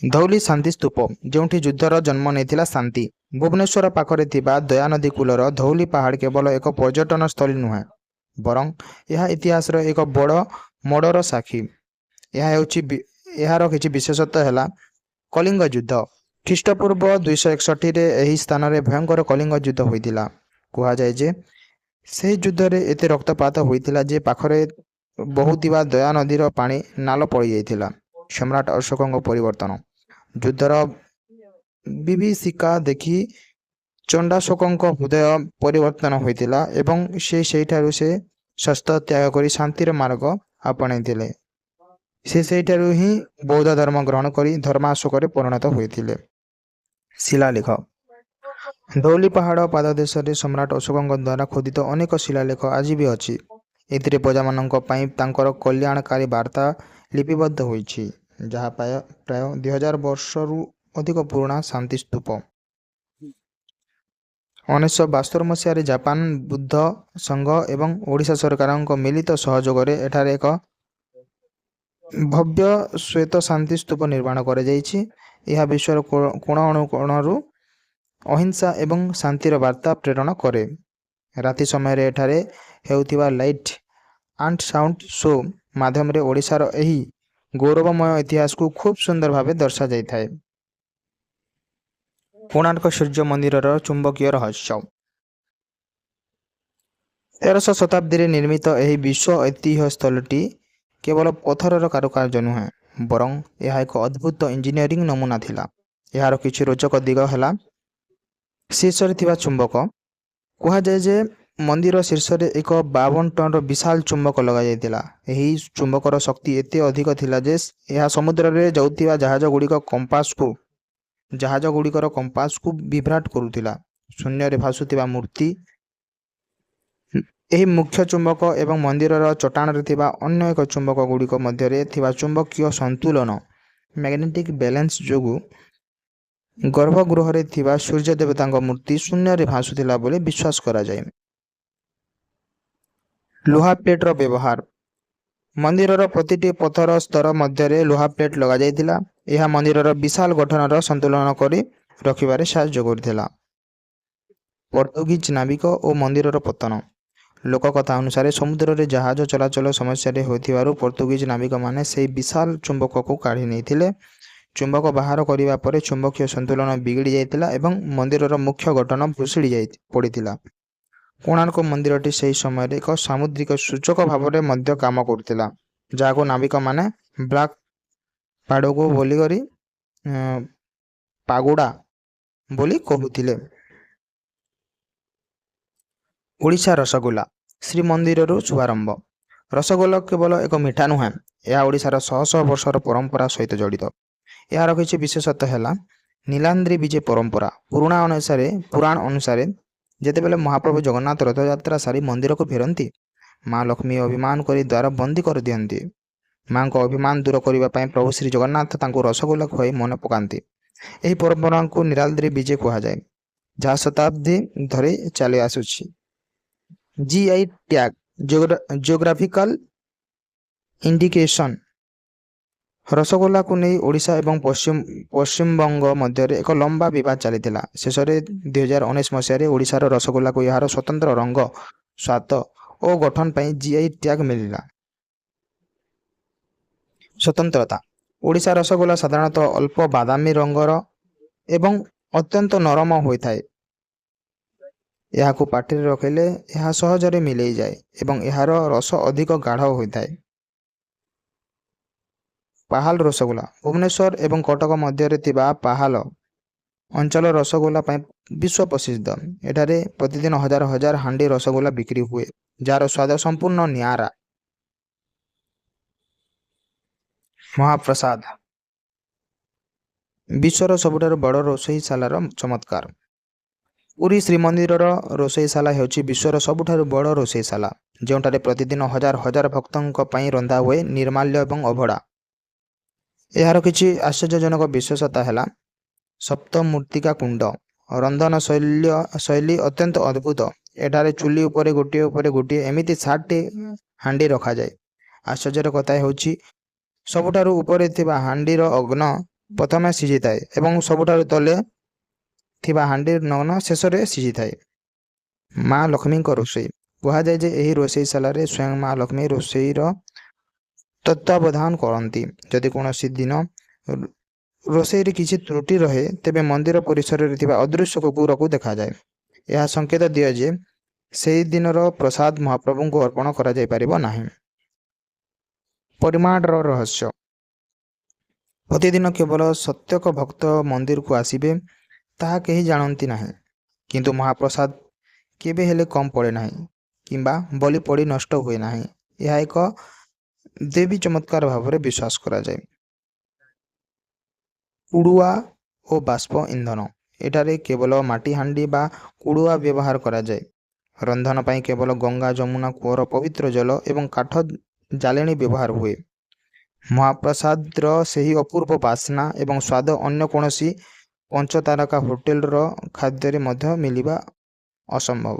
ଧଉଳି ଶାନ୍ତି ସ୍ତୂପ, ଯେଉଁଠି ଯୁଦ୍ଧର ଜନ୍ମ ନେଇଥିଲା ଶାନ୍ତି। ଭୁବନେଶ୍ୱର ପାଖରେ ଥିବା ଦୟାନଦୀ କୂଳର ଧଉଳି ପାହାଡ଼ କେବଳ ଏକ ପର୍ଯ୍ୟଟନ ସ୍ଥଳୀ ନୁହେଁ, ବରଂ ଏହା ଇତିହାସର ଏକ ବଡ଼ ମୋଡ଼ର ସାକ୍ଷୀ। ଏହାର କିଛି ବିଶେଷତ୍ୱ ହେଲା କଳିଙ୍ଗ ଯୁଦ୍ଧ। ଖ୍ରୀଷ୍ଟପୂର୍ବ 261ରେ ଏହି ସ୍ଥାନରେ ଭୟଙ୍କର କଳିଙ୍ଗ ଯୁଦ୍ଧ ହୋଇଥିଲା। କୁହାଯାଏ ଯେ ସେହି ଯୁଦ୍ଧରେ ଏତେ ରକ୍ତପାତ ହୋଇଥିଲା ଯେ ପାଖରେ ବହୁଥିବା ଦୟା ନଦୀର ପାଣି ନାଲ ପଡ଼ିଯାଇଥିଲା। ସମ୍ରାଟ ଅଶୋକଙ୍କ ପରିବର୍ତ୍ତନ। ଯୁଦ୍ଧର ବିଭୀଷିକା ଦେଖି ଚଣ୍ଡାଶୋକଙ୍କ ହୃଦୟ ପରିବର୍ତ୍ତନ ହୋଇଥିଲା ଏବଂ ସେହିଠାରୁ ସେ ଶସ୍ତ୍ର ତ୍ୟାଗ କରି ଶାନ୍ତିର ମାର୍ଗ ଆପଣେଇଥିଲେ। ସେ ସେହିଠାରୁ ହିଁ ବୌଦ୍ଧ ଧର୍ମ ଗ୍ରହଣ କରି ଧର୍ମାଶୋକରେ ପରିଣତ ହୋଇଥିଲେ। ଶିଳାଲେଖ। ଧଉଳି ପାହାଡ଼ ପାଦଦେଶରେ ସମ୍ରାଟ ଅଶୋକଙ୍କ ଦ୍ୱାରା ଖୋଦିତ ଅନେକ ଶିଳାଲେଖ ଆଜି ବି ଅଛି। ଏଥିରେ ପ୍ରଜାମାନଙ୍କ ପାଇଁ ତାଙ୍କର କଲ୍ୟାଣକାରୀ ବାର୍ତ୍ତା ଲିପିବଦ୍ଧ ହୋଇଛି, ଯାହା ପ୍ରାୟ 2000 ବର୍ଷରୁ ଅଧିକ ପୁରୁଣା ଶାନ୍ତି ସ୍ତୂପ। 1972 ଜାପାନ ବୁଦ୍ଧ ସଂଘ ଏବଂ ଓଡ଼ିଶା ସରକାରଙ୍କ ମିଳିତ ସହଯୋଗରେ ଏଠାରେ ଏକ ଭବ୍ୟ ଶ୍ୱେତ ଶାନ୍ତି ସ୍ତୂପ ନିର୍ମାଣ କରାଯାଇଛି। ଏହା ବିଶ୍ୱର କୋଣ ଅନୁକୋଣରୁ ଅହିଂସା ଏବଂ ଶାନ୍ତିର ବାର୍ତ୍ତା ପ୍ରେରଣ କରେ। ରାତି ସମୟରେ ଏଠାରେ ହେଉଥିବା ଲାଇଟ୍ ଆଣ୍ଡ ସାଉଣ୍ଡ ଶୋ ମାଧ୍ୟମରେ ଓଡ଼ିଶାର ଏହି ଗୌରବମୟ ଇତିହାସକୁ ଖୁବ୍ ସୁନ୍ଦର ଭାବେ ଦର୍ଶାଯାଇଥାଏ। କୋଣାର୍କ ସୂର୍ଯ୍ୟ ମନ୍ଦିରର ଚୁମ୍ବକୀୟ ରହସ୍ୟ। 13ଶ ଶତାବ୍ଦୀରେ ନିର୍ମିତ ଏହି ବିଶ୍ୱ ଐତିହ୍ୟ ସ୍ଥଳଟି କେବଳ ପଥରର କାରୁକାର୍ଯ୍ୟ ନୁହେଁ, ବରଂ ଏହା ଏକ ଅଦ୍ଭୁତ ଇଞ୍ଜିନିୟରିଂ ନମୁନା ଥିଲା। ଏହାର କିଛି ରୋଚକ ଦିଗ ହେଲା ଶୀର୍ଷରେ ଥିବା ଚୁମ୍ବକ। କୁହାଯାଏ ଯେ ମନ୍ଦିର ଶୀର୍ଷରେ ଏକ 52 ଟନ୍ର ବିଶାଳ ଚୁମ୍ବକ ଲଗାଯାଇଥିଲା। ଏହି ଚୁମ୍ବକର ଶକ୍ତି ଏତେ ଅଧିକ ଥିଲା ଯେ ଏହା ସମୁଦ୍ରରେ ଯାଉଥିବା ଜାହାଜଗୁଡ଼ିକର କମ୍ପାସକୁ ବିଭ୍ରାଟ କରୁଥିଲା। ଶୂନ୍ୟରେ ଭାସୁଥିବା ମୂର୍ତ୍ତି। ଏହି ମୁଖ୍ୟ ଚୁମ୍ବକ ଏବଂ ମନ୍ଦିରର ଚଟାଣରେ ଥିବା ଅନ୍ୟ ଏକ ଚୁମ୍ବକ ଗୁଡ଼ିକ ମଧ୍ୟରେ ଥିବା ଚୁମ୍ବକୀୟ ସନ୍ତୁଳନ ମ୍ୟାଗ୍ନେଟିକ୍ ବ୍ୟାଲେନ୍ସ ଯୋଗୁଁ ଗର୍ଭଗୃହରେ ଥିବା ସୂର୍ଯ୍ୟ ଦେବତାଙ୍କ ମୂର୍ତ୍ତି ଶୂନ୍ୟରେ ଭାସୁଥିଲା ବୋଲି ବିଶ୍ୱାସ କରାଯାଏ। ଲୁହା ପ୍ଲେଟ୍ର ବ୍ୟବହାର। ମନ୍ଦିରର ପ୍ରତିଟି ପଥର ସ୍ତର ମଧ୍ୟରେ ଲୁହା ପ୍ଲେଟ୍ ଲଗାଯାଇଥିଲା। ଏହା ମନ୍ଦିରର ବିଶାଳ ଗଠନର ସନ୍ତୁଳନ କରି ରଖିବାରେ ସାହାଯ୍ୟ କରିଥିଲା। ପର୍ତ୍ତୁଗୀଜ ନାବିକ ଓ ମନ୍ଦିରର ପତନ। ଲୋକକଥା ଅନୁସାରେ ସମୁଦ୍ରରେ ଜାହାଜ ଚଳାଚଳ ସମସ୍ୟାରେ ହୋଇଥିବାରୁ ପର୍ତ୍ତୁଗୀଜ ନାବିକମାନେ ସେହି ବିଶାଳ ଚୁମ୍ବକକୁ କାଢ଼ି ନେଇଥିଲେ। ଚୁମ୍ବକ ବାହାର କରିବା ପରେ ଚୁମ୍ବକୀୟ ସନ୍ତୁଳନ ବିଗିଡ଼ି ଯାଇଥିଲା ଏବଂ ମନ୍ଦିରର ମୁଖ୍ୟ ଗଠନ ଭୁଷୁଡ଼ି ପଡ଼ିଥିଲା। କୋଣାର୍କ ମନ୍ଦିରଟି ସେହି ସମୟରେ ଏକ ସାମୁଦ୍ରିକ ସୂଚକ ଭାବରେ ମଧ୍ୟ କାମ କରୁଥିଲା, ଯାହାକୁ ନାବିକମାନେ ବ୍ଲାକ୍ ପାଗୋଡ଼ା ବୋଲି କହୁଥିଲେ। ଓଡ଼ିଶା ରସଗୋଲା। ଶ୍ରୀମନ୍ଦିରରୁ ଶୁଭାରମ୍ଭ। ରସଗୋଲା କେବଳ ଏକ ମିଠା ନୁହେଁ, ଏହା ଓଡ଼ିଶାର ଶହ ଶହ ବର୍ଷର ପରମ୍ପରା ସହିତ ଜଡ଼ିତ। ଏହାର କିଛି ବିଶେଷତ୍ୱ ହେଲା ନୀଳାଦ୍ରି ବିଜେ ପରମ୍ପରା। ପୁରାଣ ଅନୁସାରେ ଯେତେବେଳେ ମହାପ୍ରଭୁ ଜଗନ୍ନାଥ ରଥଯାତ୍ରା ସାରି ମନ୍ଦିରକୁ ଫେରନ୍ତି, ମା ଲକ୍ଷ୍ମୀ ଅଭିମାନ କରି ଦ୍ୱାର ବନ୍ଦୀ କରିଦିଅନ୍ତି। ମାଙ୍କ ଅଭିମାନ ଦୂର କରିବା ପାଇଁ ପ୍ରଭୁ ଶ୍ରୀ ଜଗନ୍ନାଥ ତାଙ୍କୁ ରସଗୋଲା ଖୁଆଇ ମନେ ପକାନ୍ତି। ଏହି ପରମ୍ପରାକୁ ନୀଳାଦ୍ରି ବିଜେ କୁହାଯାଏ, ଯାହା ଶତାବ୍ଦୀ ଧରି ଚାଲି ଆସୁଛି। GI tag geographical indication. ରସଗୋଲାକୁ ନେଇ ଓଡ଼ିଶା ଏବଂ ପଶ୍ଚିମବଙ୍ଗ ମଧ୍ୟରେ ଏକ ଲମ୍ବା ବିବାଦ ଚାଲିଥିଲା। ଶେଷରେ 2019 ମସିହାରେ ଓଡ଼ିଶାର ରସଗୋଲାକୁ ଏହାର ସ୍ୱତନ୍ତ୍ର ରଙ୍ଗ, ସ୍ୱାଦ ଓ ଗଠନ ପାଇଁ GI ଟ୍ୟାଗ ମିଳିଲା। ସ୍ୱତନ୍ତ୍ରତା। ଓଡ଼ିଶା ରସଗୋଲା ସାଧାରଣତଃ ଅଳ୍ପ ବାଦାମୀ ରଙ୍ଗର ଏବଂ ଅତ୍ୟନ୍ତ ନରମ ହୋଇଥାଏ। ଏହାକୁ ପାଟିରେ ରଖିଲେ ଏହା ସହଜରେ ମିଳେଇଯାଏ ଏବଂ ଏହାର ରସ ଅଧିକ ଗାଢ଼ ହୋଇଥାଏ। ପାହାଲ ରସଗୋଲା। ଭୁବନେଶ୍ୱର ଏବଂ କଟକ ମଧ୍ୟରେ ଥିବା ପାହାଲ ଅଞ୍ଚଳ ରସଗୋଲା ପାଇଁ ବିଶ୍ୱ ପ୍ରସିଦ୍ଧ। ଏଠାରେ ପ୍ରତିଦିନ ହଜାର ହଜାର ହାଣ୍ଡି ରସଗୋଲା ବିକ୍ରି ହୁଏ, ଯାହାର ସ୍ୱାଦ ସମ୍ପୂର୍ଣ୍ଣ ନିଆରା। ମହାପ୍ରସାଦ। ବିଶ୍ୱର ସବୁଠାରୁ ବଡ଼ ରୋଷେଇଶାଳାର ଚମତ୍କାର। ପୁରୀ ଶ୍ରୀମନ୍ଦିରର ରୋଷେଇଶାଳା ହେଉଛି ବିଶ୍ୱର ସବୁଠାରୁ ବଡ଼ ରୋଷେଇଶାଳା, ଯେଉଁଠାରେ ପ୍ରତିଦିନ ହଜାର ହଜାର ଭକ୍ତଙ୍କ ପାଇଁ ରନ୍ଧା ହୁଏ ନିର୍ମାଲ୍ୟ ଏବଂ ଅଭଡ଼ା। ଏହାର କିଛି ଆଶ୍ଚର୍ଯ୍ୟଜନକ ବିଶେଷତା ହେଲା ସପ୍ତମୂର୍ତ୍ତିକା କୁଣ୍ଡ। ରନ୍ଧନ ଶୈଳୀ ଅତ୍ୟନ୍ତ ଅଦ୍ଭୁତ। ଏଠାରେ ଚୁଲି ଉପରେ ଗୋଟିଏ ଏମିତି 7ଟି ହାଣ୍ଡି ରଖାଯାଏ। ଆଶ୍ଚର୍ଯ୍ୟର କଥା ହେଉଛି ସବୁଠାରୁ ଉପରେ ଥିବା ହାଣ୍ଡିର ଅଗ୍ନି ପ୍ରଥମେ ସିଝିଥାଏ ଏବଂ ସବୁଠାରୁ ତଳେ ଥିବା ହାଣ୍ଡି ନଗ୍ନ ଶେଷରେ ସିଝିଥାଏ। ମା ଲକ୍ଷ୍ମୀଙ୍କ ରୋଷେଇ। କୁହାଯାଏ ଯେ ଏହି ରୋଷେଇଶାଳାରେ ସ୍ୱୟଂ ମା ଲକ୍ଷ୍ମୀ ରୋଷେଇର ତତ୍ତ୍ୱାବଧାନ କରନ୍ତି। ଯଦି କୌଣସି ଦିନ ରୋଷେଇରେ କିଛି ତ୍ରୁଟି ରହେ ତେବେ ମନ୍ଦିର ପରିସରରେ ଥିବା ଅଦୃଶ୍ୟ କୁକୁରକୁ ଦେଖାଯାଏ। ଏହା ସଂକେତ ଦିଏ ଯେ ସେହି ଦିନର ପ୍ରସାଦ ମହାପ୍ରଭୁଙ୍କୁ ଅର୍ପଣ କରାଯାଇପାରିବ ନାହିଁ। ପରିମାଣର ରହସ୍ୟ। ପ୍ରତିଦିନ କେବଳ ସତ୍ୟକ ଭକ୍ତ ମନ୍ଦିରକୁ ଆସିବେ ତାହା କେହି ଜାଣନ୍ତି ନାହିଁ, କିନ୍ତୁ ମହାପ୍ରସାଦ କେବେ ହେଲେ କମ୍ ପଡ଼େ ନାହିଁ କିମ୍ବା ବଳି ପଡ଼ି ନଷ୍ଟ ହୁଏ ନାହିଁ। ଏହା ଏକ ଦେବୀ ଚମତ୍କାର ଭାବରେ ବିଶ୍ୱାସ କରାଯାଏ। କୁଡ଼ୁଆ ଓ ବାଷ୍ପ ଇନ୍ଧନ। ଏଠାରେ କେବଳ ମାଟି ହାଣ୍ଡି ବା କୁଡ଼ୁଆ ବ୍ୟବହାର କରାଯାଏ। ରନ୍ଧନ ପାଇଁ କେବଳ ଗଙ୍ଗା ଯମୁନା କୂଅର ପବିତ୍ର ଜଳ ଏବଂ କାଠ ଜାଳେଣୀ ବ୍ୟବହାର ହୁଏ। ମହାପ୍ରସାଦର ସେହି ଅପୂର୍ବ ବାସ୍ନା ଏବଂ ସ୍ୱାଦ ଅନ୍ୟ କୌଣସି ପଞ୍ଚତାରକା ହୋଟେଲର ଖାଦ୍ୟରେ ମଧ୍ୟ ମିଳିବା ଅସମ୍ଭବ।